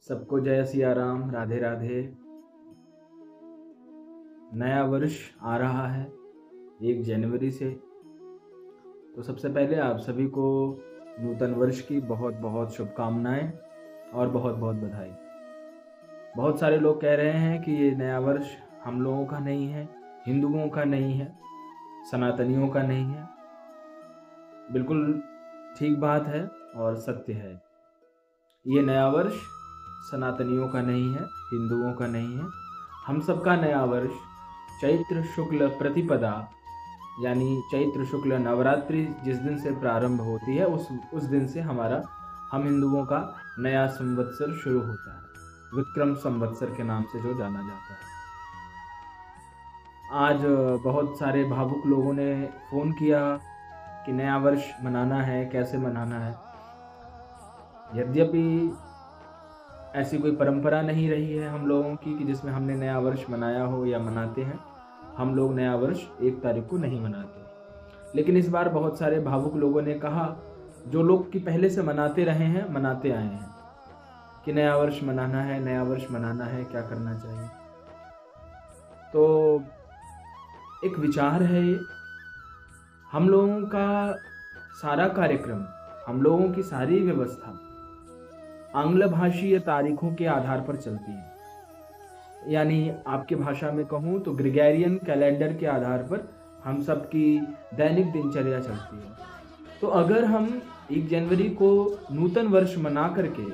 सबको जय सिया राम, राधे राधे। नया वर्ष आ रहा है 1 जनवरी से। तो सबसे पहले आप सभी को नूतन वर्ष की बहुत बहुत शुभकामनाएं और बहुत बहुत बधाई। बहुत सारे लोग कह रहे हैं कि ये नया वर्ष हम लोगों का नहीं है, हिंदुओं का नहीं है, सनातनियों का नहीं है। बिल्कुल ठीक बात है और सत्य है। ये नया वर्ष सनातनियों का नहीं है, हिंदुओं का नहीं है। हम सबका नया वर्ष चैत्र शुक्ल प्रतिपदा यानी चैत्र शुक्ल नवरात्रि जिस दिन से प्रारंभ होती है उस दिन से हम हिंदुओं का नया संवत्सर शुरू होता है, विक्रम संवत्सर के नाम से जो जाना जाता है। आज बहुत सारे भावुक लोगों ने फ़ोन किया कि नया वर्ष मनाना है, कैसे मनाना है। यद्यपि ऐसी कोई परंपरा नहीं रही है हम लोगों की कि जिसमें हमने नया वर्ष मनाया हो या मनाते हैं। हम लोग नया वर्ष 1 तारीख को नहीं मनाते। लेकिन इस बार बहुत सारे भावुक लोगों ने कहा, जो लोग कि पहले से मनाते रहे हैं, मनाते आए हैं, कि नया वर्ष मनाना है, नया वर्ष मनाना है, क्या करना चाहिए। तो एक विचार है, हम लोगों का सारा कार्यक्रम, हम लोगों की सारी व्यवस्था आंग्ल भाषीय तारीखों के आधार पर चलती है। यानी आपके भाषा में कहूँ तो ग्रेगोरियन कैलेंडर के आधार पर हम सबकी दैनिक दिनचर्या चलती है। तो अगर हम 1 जनवरी को नूतन वर्ष मना करके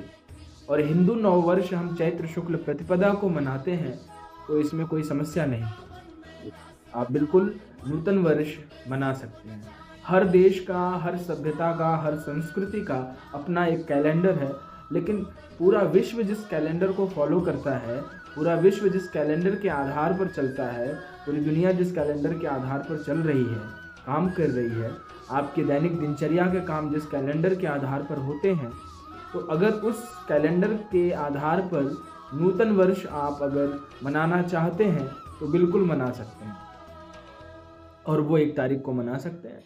और हिंदू नव वर्ष हम चैत्र शुक्ल प्रतिपदा को मनाते हैं तो इसमें कोई समस्या नहीं। आप बिल्कुल नूतन वर्ष मना सकते हैं। हर देश का, हर सभ्यता का, हर संस्कृति का अपना एक कैलेंडर है, लेकिन पूरा विश्व जिस कैलेंडर को फॉलो करता है, पूरा विश्व जिस कैलेंडर के आधार पर चलता है, पूरी दुनिया जिस कैलेंडर के आधार पर चल रही है, काम कर रही है, आपके दैनिक दिनचर्या के काम जिस कैलेंडर के आधार पर होते हैं, तो अगर उस कैलेंडर के आधार पर नूतन वर्ष आप अगर मनाना चाहते हैं तो बिल्कुल मना सकते हैं और वो 1 तारीख को मना सकते हैं।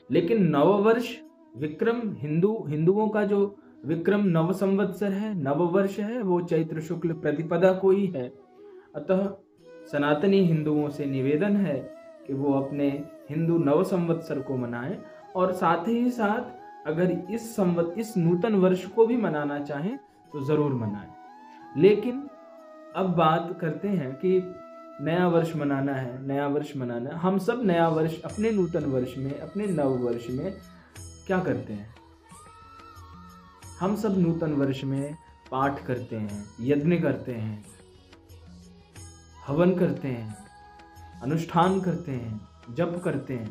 लेकिन नव वर्ष विक्रम हिंदुओं का जो विक्रम नव संवत्सर है, नव वर्ष है, वो चैत्र शुक्ल प्रतिपदा को ही है। अतः सनातनी हिंदुओं से निवेदन है कि वो अपने हिंदू नव संवत्सर को मनाएं और साथ ही साथ अगर इस नूतन वर्ष को भी मनाना चाहें तो ज़रूर मनाएं। लेकिन अब बात करते हैं कि नया वर्ष मनाना है, नया वर्ष मनाना है। हम सब नया वर्ष अपने नूतन वर्ष में, अपने नव वर्ष में क्या करते हैं? हम सब नूतन वर्ष में पाठ करते हैं, यज्ञ करते हैं, हवन करते हैं, अनुष्ठान करते हैं, जप करते हैं,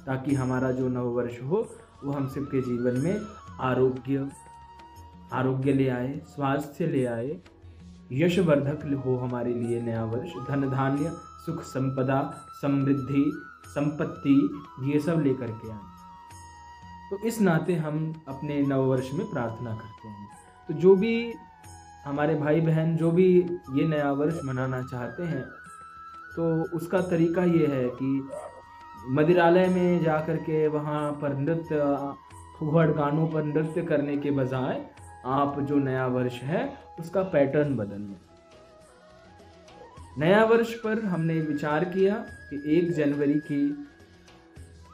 ताकि हमारा जो नव वर्ष हो वो हम सबके जीवन में आरोग्य ले आए, स्वास्थ्य ले आए, यशवर्धक हो हमारे लिए नया वर्ष। धन धान्य, सुख संपदा, समृद्धि, संपत्ति, ये सब लेकर के आए। तो इस नाते हम अपने नववर्ष में प्रार्थना करते हैं। तो जो भी हमारे भाई बहन जो भी ये नया वर्ष मनाना चाहते हैं तो उसका तरीका ये है कि मंदिरालय में जा कर के वहाँ पर नृत्य, फूहड़ गानों पर नृत्य करने के बजाय आप जो नया वर्ष है उसका पैटर्न बदल लें। नया वर्ष पर हमने विचार किया कि 1 जनवरी की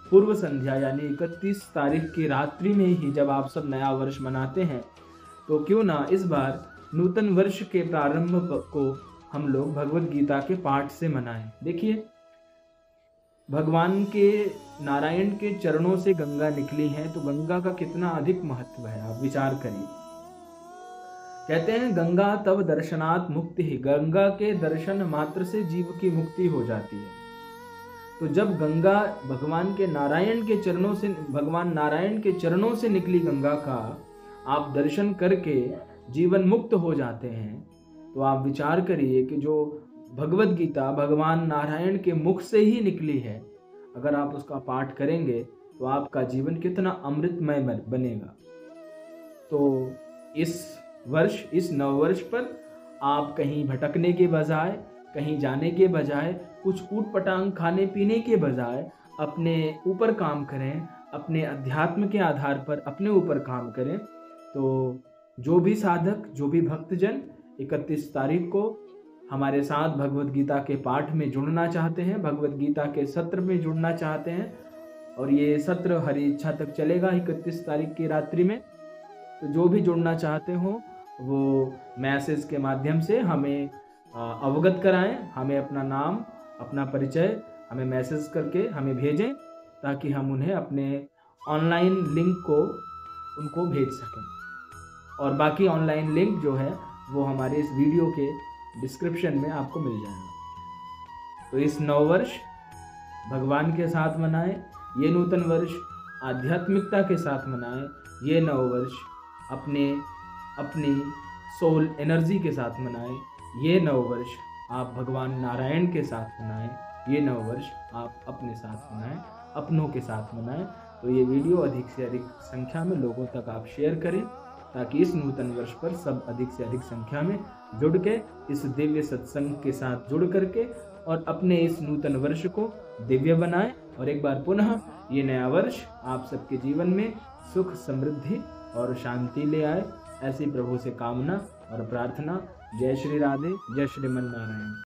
पूर्व संध्या यानी 31 तारीख की रात्रि में ही जब आप सब नया वर्ष मनाते हैं तो क्यों ना इस बार नूतन वर्ष के प्रारंभ को हम लोग भगवत गीता के पाठ से मनाएं। देखिए, भगवान के नारायण के चरणों से गंगा निकली है तो गंगा का कितना अधिक महत्व है, आप विचार करिए। कहते हैं गंगा तब दर्शनात् मुक्ति, गंगा के दर्शन मात्र से जीव की मुक्ति हो जाती है। तो जब गंगा भगवान नारायण के चरणों से निकली गंगा का आप दर्शन करके जीवन मुक्त हो जाते हैं, तो आप विचार करिए कि जो भगवत गीता भगवान नारायण के मुख से ही निकली है, अगर आप उसका पाठ करेंगे तो आपका जीवन कितना अमृतमय बनेगा। तो इस नव वर्ष पर आप कहीं भटकने के बजाय, कहीं जाने के बजाय, कुछ ऊट पटांग खाने पीने के बजाय अपने ऊपर काम करें, अपने अध्यात्म के आधार पर अपने ऊपर काम करें, तो जो भी साधक, जो भी भक्तजन 31 तारीख को हमारे साथ भगवत गीता के पाठ में जुड़ना चाहते हैं, भगवत गीता के सत्र में जुड़ना चाहते हैं, और ये सत्र हरि इच्छा तक चलेगा 31 तारीख की रात्रि में। तो जो भी जुड़ना चाहते हो वो मैसेज के माध्यम से हमें अवगत कराएं, हमें अपना नाम, अपना परिचय हमें मैसेज करके हमें भेजें, ताकि हम उन्हें अपने ऑनलाइन लिंक को उनको भेज सकें। और बाकी ऑनलाइन लिंक जो है वो हमारे इस वीडियो के डिस्क्रिप्शन में आपको मिल जाएगा। तो इस नववर्ष भगवान के साथ मनाएं, ये नूतन वर्ष आध्यात्मिकता के साथ मनाएं, ये नववर्ष अपनी सोल एनर्जी के साथ मनाएं, ये नववर्ष आप भगवान नारायण के साथ मनाएं, ये नववर्ष आप अपने साथ मनाएं, अपनों के साथ मनाएं। तो ये वीडियो अधिक से अधिक संख्या में लोगों तक आप शेयर करें, ताकि इस नूतन वर्ष पर सब अधिक से अधिक संख्या में जुड़ के इस दिव्य सत्संग के साथ जुड़ करके और अपने इस नूतन वर्ष को दिव्य बनाएं। और एक बार पुनः ये नया वर्ष आप सबके जीवन में सुख, समृद्धि और शांति ले आए, ऐसी प्रभु से कामना और प्रार्थना। जय श्री राधे, जय श्रीमन नारायण।